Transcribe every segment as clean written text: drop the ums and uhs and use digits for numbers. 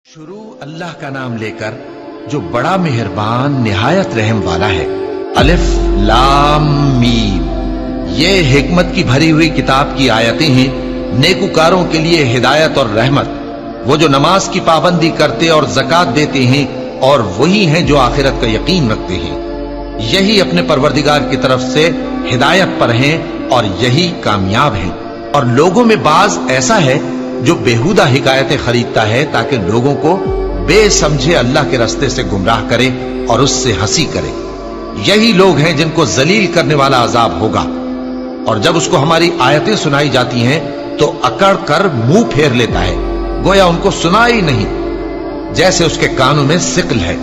शुरू अल्लाह का नाम लेकर जो बड़ा मेहरबान निहायत रहम वाला है। अलिफ लाम मीम। ये हिकमत की भरी हुई किताब की आयतें हैं, नेकुकारों के लिए हिदायत और रहमत। वो जो नमाज की पाबंदी करते और ज़कात देते हैं और वही हैं जो आखिरत का यकीन रखते हैं। यही अपने परवरदिगार की तरफ से हिदायत पर हैं और यही कामयाब हैं। और लोगों में बाज ऐसा है जो बेहुदा हिकायतें खरीदता है ताकि लोगों को बेसमझे अल्लाह के रास्ते से गुमराह करे और उससे हंसी करे। यही लोग हैं जिनको जलील करने वाला अजाब होगा। और जब उसको हमारी आयतें सुनाई जाती हैं तो अकड़ कर मुंह फेर लेता है, गोया उनको सुना ही नहीं, जैसे उसके कानों में सिकल है।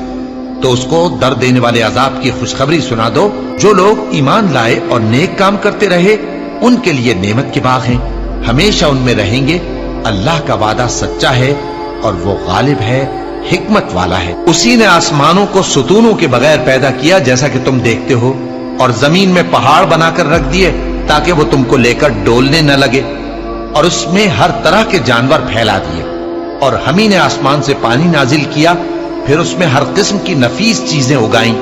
तो उसको दर्द देने वाले अजाब की खुशखबरी सुना दो। जो लोग ईमान लाए और नेक काम करते रहे उनके लिए नेमत के बाग हैं, हमेशा उनमें रहेंगे। अल्लाह का वादा सच्चा है और वो गालिब है, हिकमत वाला है। उसी ने आसमानों को सुतूनों के बगैर पैदा किया जैसा कि तुम देखते हो, और जमीन में पहाड़ बनाकर रख दिए ताकि वो तुमको लेकर डोलने न लगे, और उसमें हर तरह के जानवर फैला दिए। और हम ही ने आसमान से पानी नाजिल किया, फिर उसमें हर किस्म की नफीस चीजें उगाई।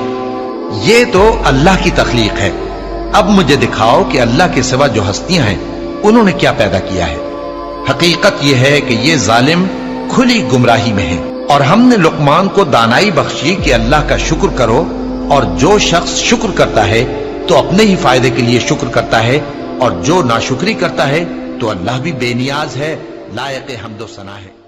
ये तो अल्लाह की तख्लीक है। अब मुझे दिखाओ कि अल्लाह के सिवा जो हस्तियां हैं उन्होंने क्या पैदा किया है। हकीकत यह है कि ये जालिम खुली गुमराही में है। और हमने लुकमान को दानाई बख्शी कि अल्लाह का शुक्र करो, और जो शख्स शुक्र करता है तो अपने ही फायदे के लिए शुक्र करता है, और जो नाशुक्री करता है तो अल्लाह भी बेनियाज है, लायक हम्दो सना है।